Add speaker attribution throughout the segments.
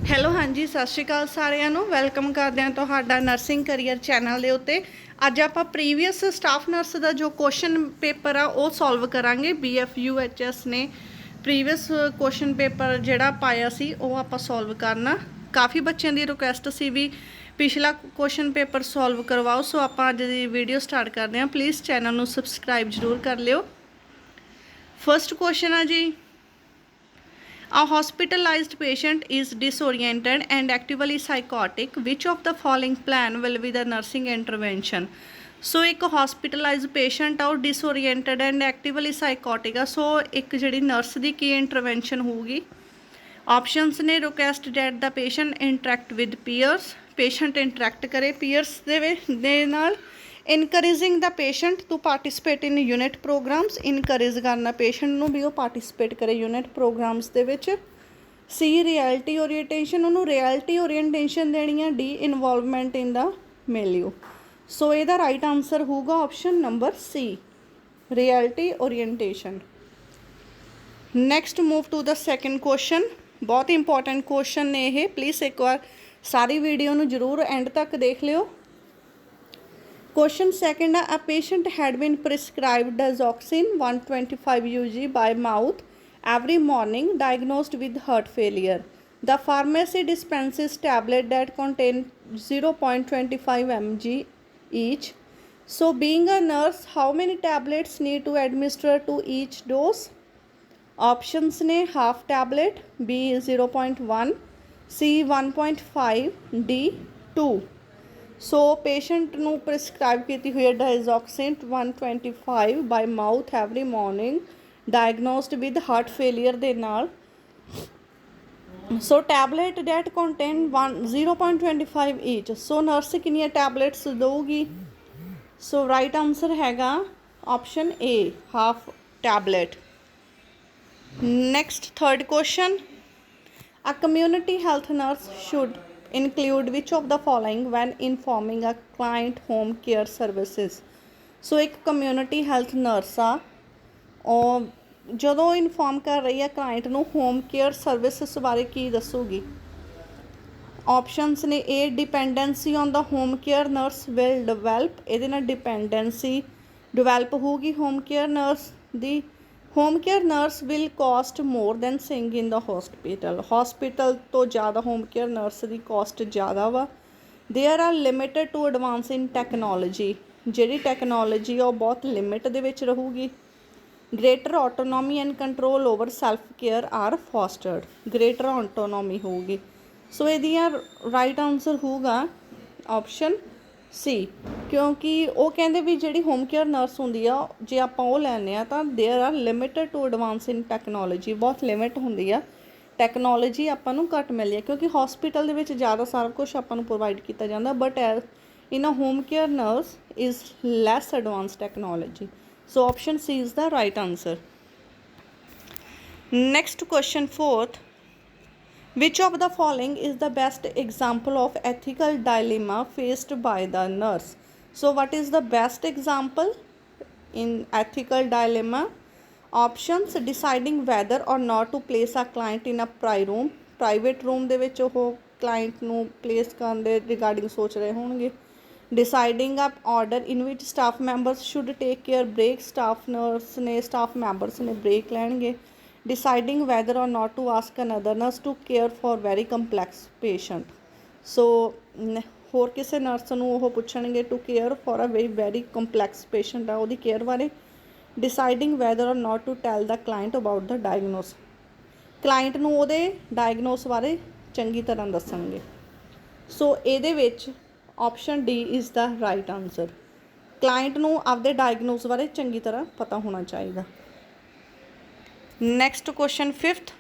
Speaker 1: Hello ਹਾਂਜੀ ਸਤਿ ਸ਼੍ਰੀ ਅਕਾਲ ਸਾਰਿਆਂ ਨੂੰ ਵੈਲਕਮ ਕਰਦੇ ਹਾਂ ਤੁਹਾਡਾ ਨਰਸਿੰਗ ਕਰੀਅਰ ਚੈਨਲ ਦੇ ਉੱਤੇ। ਅੱਜ ਆਪਾਂ ਪ੍ਰੀਵੀਅਸ ਸਟਾਫ ਨਰਸ ਦਾ ਜੋ ਕੁਐਸਚਨ ਪੇਪਰ ਆ ਉਹ ਸੋਲਵ ਕਰਾਂਗੇ। BFUHS ਨੇ ਪ੍ਰੀਵੀਅਸ ਕੁਐਸਚਨ ਪੇਪਰ ਜਿਹੜਾ ਪਾਇਆ ਸੀ ਉਹ ਆਪਾਂ ਸੋਲਵ ਕਰਨਾ। ਕਾफ़ी ਬੱਚਿਆਂ ਦੀ ਰਿਕੁਐਸਟ ਸੀ ਵੀ ਪਿਛਲਾ ਕੁਐਸਚਨ ਪੇਪਰ ਸੋਲਵ ਕਰਵਾਓ, ਸੋ ਆਪਾਂ ਅੱਜ ਦੀ ਵੀਡੀਓ ਸਟਾਰਟ ਕਰਦੇ ਹਾਂ। ਪਲੀਜ਼ ਚੈਨਲ ਨੂੰ ਸਬਸਕ੍ਰਾਈਬ ਜ਼ਰੂਰ ਕਰ ਲਿਓ। ਫਸਟ ਕੁਐਸਚਨ ਆ ਜੀ, a hospitalized patient is disoriented and actively psychotic. Which of the following plan will be the nursing intervention? सो एक हॉस्पिटलाइज पेशेंट आ और डिसओरिएंटेड एंड एक्टिवली साइकोटिक आ, सो एक जी नर्स की की इंटरवेंशन होगी। ऑप्शंस ने request that the patient interact with peers, patient interact करे पीयर्स दे नाल। Encouraging the patient to participate in unit programs, encourage करना पेशेंट नूं भी वो पार्टिसिपेट करे यूनिट प्रोग्राम्स दे विच। सी रियलिटी ओरीएंटेशन, उन्होंने रियलिटी ओरीएंटेशन देनी है। डी इनवॉल्वमेंट इन द मिलियो। सो ਇਹਦਾ राइट आंसर होगा option number C, reality orientation. Next move to the second question, बहुत इंपॉर्टेंट क्वेश्चन ने यह, प्लीज़ एक बार सारी वीडियो नूं जरूर एंड तक देख लियो। Question second, a patient had been prescribed digoxin 125 UG by mouth every morning, diagnosed with heart failure. The pharmacy dispenses tablets that contain 0.25 mg each. So being a nurse, how many tablets need to administer to each dose? Options ने half tablet, B 0.1, C 1.5, D 2. So patient नूं prescribe की हुई है digoxin 125 by mouth every morning, diagnosed with heart failure दे नाल। So tablet that contain 0.25 each, so nurse कितनी tablets दोगी? So right answer हैगा option A, half tablet. Next third question, a community health nurse should include which of the following when informing a client home care services? सो एक community health nurse आ और ਜਦੋਂ inform ਕਰ ਰਹੀ ਹੈ client ਨੂੰ home care services ਬਾਰੇ ਕੀ ਦੱਸੂਗੀ? Options ਨੇ A dependency on the home care nurse will develop, ਇਹਦੇ ਨਾਲ ਡਿਪੈਂਡੈਂਸੀ ਡਿਵੈਲਪ ਹੋਊਗੀ ਹੋਮ ਕੇਅਰ ਨਰਸ ਦੀ। Home care nurse will cost more than staying in the hospital ਤੋਂ ਜ਼ਿਆਦਾ ਹੋਮ ਕੇਅਰ ਨਰਸ ਦੀ ਕੋਸਟ ਜ਼ਿਆਦਾ ਵਾ। There are limited to advance in technology, ਜਿਹੜੀ ਟੈਕਨੋਲੋਜੀ ਆ ਉਹ ਬਹੁਤ ਲਿਮਿਟ ਦੇ ਵਿੱਚ ਰਹੂਗੀ। Greater autonomy and control over self care are fostered, greater autonomy होगी। सो यदियाँ राइट आंसर होगा ऑप्शन सी, क्योंकि वो कहते भी जी होम केयर नर्स होंगी आ जे आप लैने तो there are limited to advance in technology, बहुत लिमिट होंगी आ टैक्नोलॉजी आपां नूं घट मिलती है क्योंकि हॉस्पिटल दे विच ज़्यादा सारा कुछ आपां नूं प्रोवाइड किया जाता, but in a home care nurse is less advance technology. So option C is the right answer. Next question fourth, which of the following is the best example of ethical dilemma faced by the nurse? So what is the best example in ethical dilemma? Options, deciding whether or not to place a client in a private room ਦੇ ਵਿੱਚ ਉਹ client ਨੂੰ place ਕਰਨ ਦੇ regarding ਸੋਚ ਰਹੇ ਹੋਣਗੇ। Deciding a order in which staff members should take care break, staff members ने ब्रेक लैणगे। Deciding whether or not to ask another nurse to care for very complex patient, so होर किसी nurse नूं ओह पुछणगे to care for a very complex patient आ उहदी care बारे। Deciding whether or not to tell the client about the diagnosis, client नूं उहदे डायगनोस बारे चंगी तरह दसणगे। सो इहदे विच option D is the right answer, client नूं आपदे डायगनोस बारे चंगी तरह पता होना चाहिए। Next question fifth,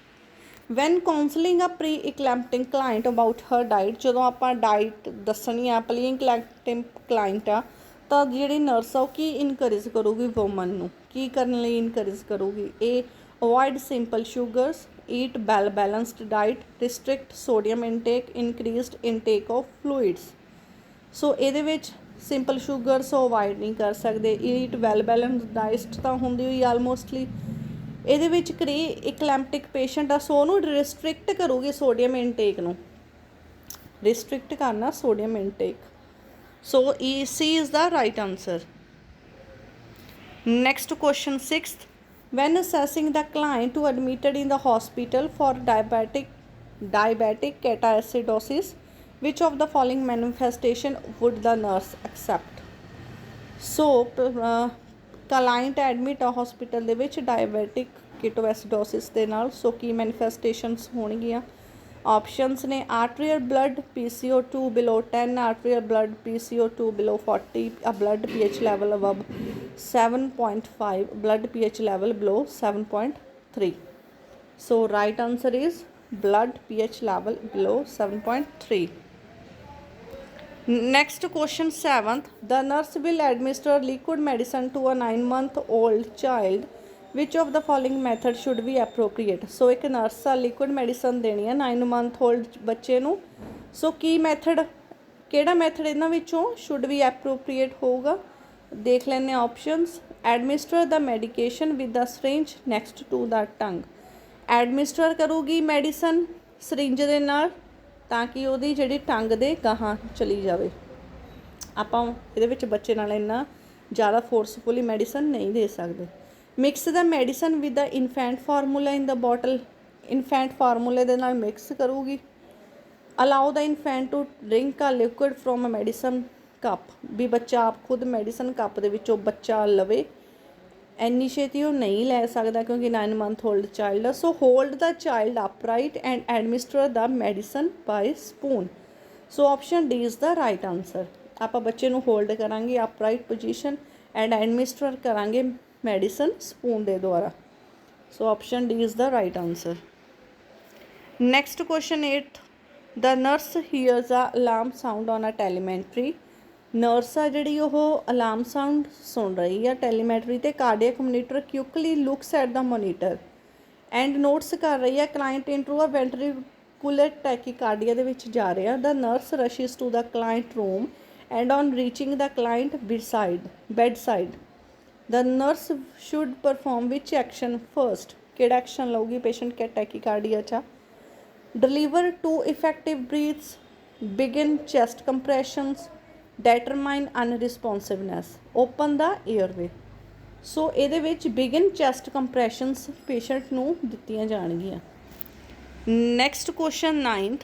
Speaker 1: when counseling a pre eclamptic client about her diet, जो आप डाइट दसनी आ प्री इकलैम्पटिंग क्लाइंट आ तो जी नर्स आ की इनकरेज करूगी वूमन नूं की करने लई इनकरेज करूगी? A avoid simple sugars, eat well balanced diet, restrict sodium intake, increased intake of fluids. So ये सिंपल शुगर सो अवॉइड नहीं कर सकते। ईट वैल बैलेंस डाइट तो होंगी हुई आलमोस्टली। ये इकलैम्पटिक पेशेंट आ सो उन्होंने रिस्ट्रिक्ट करूगी सोडियम इनटेक नूं रिस्ट्रिक्ट करना sodium intake. So C is the right answer. Next question sixth, when assessing the client who admitted in the hospital for diabetic ketoacidosis, which of the following manifestation would the nurse accept? So client admit a hospital ਦੇ ਵਿੱਚ diabetic ketoacidosis ਦੇ ਨਾਲ, ਸੋ ਕੀ ਮੈਨੀਫੈਸਟੇਸ਼ਨਸ ਹੋਣਗੀਆਂ? Options ਨੇ arterial blood PCO2 below 10, arterial blood PCO2 below 40, a blood pH level above 7.5, blood pH level below 7.3. So right answer is blood pH level below 7.3. Next question seventh, the nurse will administer liquid medicine to a 9-month-old child. Which of the following method should be appropriate? So एक nurse आ liquid medicine देनी है 9-month-old बच्चे नू, सो की method किहड़ा method इन्हां विचों should be appropriate होगा? देख लैंदे options. Administer the medication with the syringe next to the tongue, administer करूगी मैडिसन सरिंज दे नाल तां कि उहदी जिहड़ी टंग दे गाहां चली जावे। आपां इहदे विच बच्चे नाल इन्ना ज़्यादा फोर्सफुली मैडिसन नहीं दे सकदे। Mix the medicine with the infant formula in the bottle, infant फार्मूले दे नाल मिक्स करूगी। Allow the infant to drink a liquid from a medicine cup, भी बच्चा आप खुद मैडिसन कप दे विचों बच्चा लवे, इन्नी छेती वो नहीं लै सकदा क्योंकि 9-month-old चाइल्ड है। So hold the child upright and administer the medicine by spoon. So option D is the right answer. आपां बच्चे नूं होल्ड करांगे अपराइट पोजीशन एंड एडमिनिस्टर करांगे मैडिसन स्पून दे द्वारा। So option D is the right answer. Next question eight, the nurse hears a alarm sound on a telemetry. Nurse आ जिहड़ी ओह अलार्म साउंड सुन रही है टेलीमैट्री ते cardiac monitor quickly looks at the monitor and notes कर रही है client into a ventricular tachycardia दे विच जा रहा। The nurse rushes to the client room and on reaching the client bedside the nurse should perform which action first, किहड़ा action लऊगी patient के टैकीकार्डिया चा? Deliver 2 effective breaths, begin chest compressions, determine unresponsiveness, open the airway. So इहदे विच begin chest compressions patient नूं दित्तियां जाणगीआं। Next question 9th,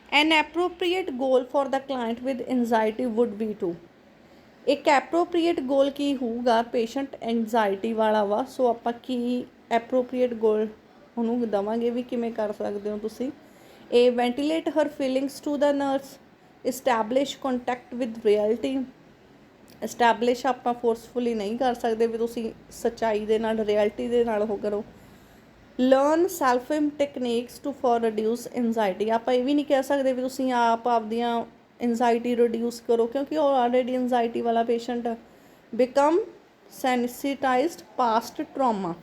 Speaker 1: N appropriate goal for the client with anxiety would be to. एक appropriate goal की होगा patient anxiety वाला वा, सो आपां की एप्रोप्रीएट गोल उन्होंने देवांगे भी किमें कर सकते हो तुसी? A ventilate her feelings to the nurse, establish contact with reality. Establish आपां फोर्सफुली नहीं कर सकते भी तुसी सच्चाई दे नाल रियलिटी दे नाल हो करो। Learn self techniques to for reduce anxiety, आपां ये भी नहीं कह सकते भी तुसी आप आपदियां एनजाइटी रिड्यूस करो क्योंकि ऑलरेडी एनजाइटी वाला patient. Become sensitized past trauma.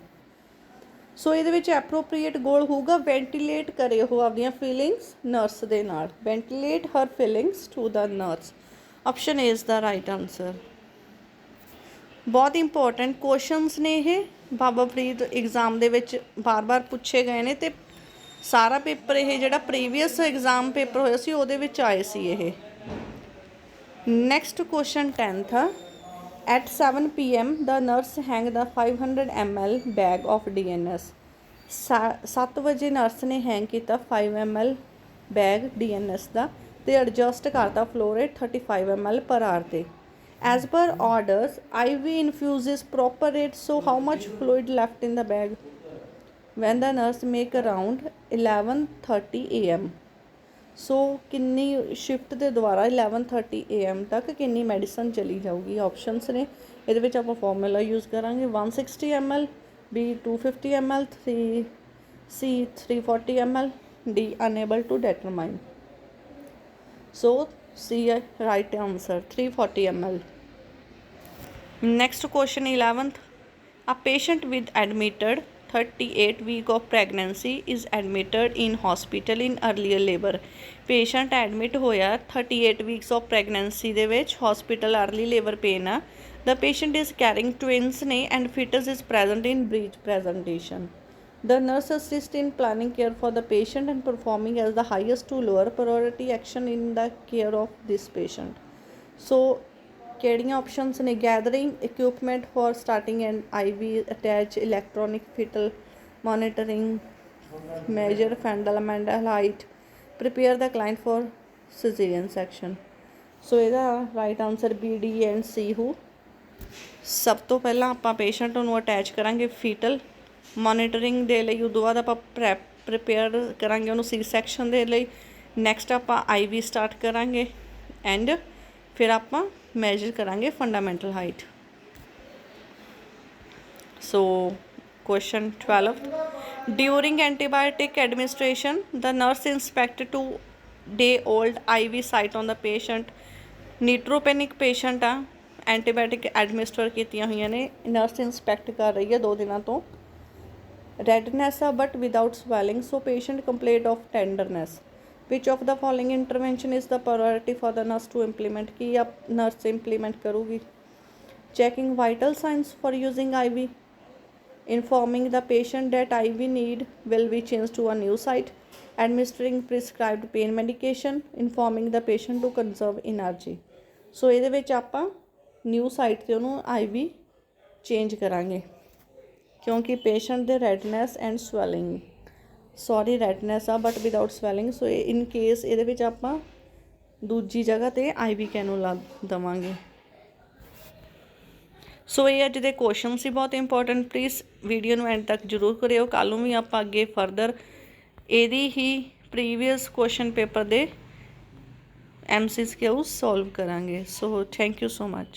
Speaker 1: So ये एप्रोप्रीएट गोल होगा वेंटिलेट करे हो अपनी फीलिंग्स नर्स दे नाल, ventilate her feelings to the nurse. Option A is the right answer. बहुत इंपॉर्टेंट क्वेश्चनस ने ये बाबा फरीद एग्जाम दे विच बार बार पूछे गए ने ते सारा पेपर ये जिहड़ा प्रीवियस एग्जाम पेपर होया सी उहदे विच आए सी ये। Next question 10th, at 7 PM the nurse hang the 500 ml bag of DNS। 7 बजे नर्स ने हैंग किया 5 ml बैग DNS का ते एडजस्ट करता flow rate 35 ml per hour ते। As per orders IV infuse proper rate, so how much fluid left in the bag when the nurse make around 11:30 AM। So किन्नी shift के द्वारा 11:30 AM तक किन्नी medicine चली जाऊगी? Options ने ये आप formula use करांगे 160 ml, B 250 ml, C 340 ml, D unable to determine. So C right answer 340 ml। Next question 11th, a patient with admitted 38 week of pregnancy is admitted in hospital in earlier labor। Patient admit होया 38 weeks of pregnancy दे विच hospital early labor pain आ। The patient is carrying twins ने and fetus is present in breech presentation। The nurse assists in planning care for the patient and performing as the highest to lower priority action in the care of this patient. So ਕਿਹੜੀਆਂ options ਨੇ? Gathering equipment for starting and IV attach electronic fetal monitoring measure fundamental height, prepare the client for cesarean section. So ਇਹਦਾ right answer B, D and C ਹੋ। ਸਭ ਤੋਂ ਪਹਿਲਾਂ ਆਪਾਂ patient ਨੂੰ attach ਕਰਾਂਗੇ ਫੀਟਲ ਮੋਨੀਟਰਿੰਗ ਦੇ ਲਈ, ਉਦੋਂ ਬਾਅਦ ਆਪਾਂ ਪ੍ਰਿਪੇਅਰ ਕਰਾਂਗੇ ਉਹਨੂੰ C ਸੈਕਸ਼ਨ ਦੇ ਲਈ। ਨੈਕਸਟ ਆਪਾਂ IV ਸਟਾਰਟ ਕਰਾਂਗੇ ਐਂਡ ਫਿਰ ਆਪਾਂ ਮੈਜਰ ਕਰਾਂਗੇ fundamental height. So question 12, during antibiotic administration the nurse inspect 2-day-old IV site on the patient। Neutropenic patient ਆ, ਐਂਟੀਬਾਇਓਟਿਕ ਐਡਮਿਨਿਸਟਰ ਕੀਤੀਆਂ ਹੋਈਆਂ ਨੇ, ਨਰਸ ਇੰਸਪੈਕਟ ਕਰ ਰਹੀ ਹੈ 2 ਦਿਨਾਂ ਤੋਂ। ਰੈਡਨੈਸ ਆ but without swelling, so patient complaint of tenderness. Which of the following intervention is the priority for the nurse to implement. ਕੀ ਆ ਨਰਸ ਇੰਪਲੀਮੈਂਟ ਕਰੂਗੀ? Checking vital signs for using IV, informing the patient that IV need will be changed to a new site, administering prescribed pain medication, informing the patient to conserve energy। ਸੋ ਇਹਦੇ ਵਿੱਚ ਆਪਾਂ new site 'ਤੇ ਉਹਨੂੰ IV change ਕਰਾਂਗੇ ਕਿਉਂਕਿ patient ਦੇ redness and swelling, sorry redness ਆ but without swelling. So in case ਇਹਦੇ ਵਿੱਚ ਆਪਾਂ ਦੂਜੀ ਜਗ੍ਹਾ 'ਤੇ IV ਕੈਨੂਲਾ ਦੇਵਾਂਗੇ। ਸੋ ਇਹ ਅੱਜ ਦੇ ਕੁਐਸਚਨ ਸੀ ਬਹੁਤ ਇੰਪੋਰਟੈਂਟ। ਪਲੀਜ਼ ਵੀਡੀਓ ਨੂੰ ਐਂਡ ਤੱਕ ਜ਼ਰੂਰ ਕਰਿਓ। ਕੱਲ੍ਹ ਨੂੰ ਵੀ ਆਪਾਂ ਅੱਗੇ ਫਰਦਰ ਇਹਦੀ ਹੀ ਪ੍ਰੀਵੀਅਸ ਕੁਐਸਚਨ ਪੇਪਰ ਦੇ MCQs ਸੋਲਵ ਕਰਾਂਗੇ। So thank you so much.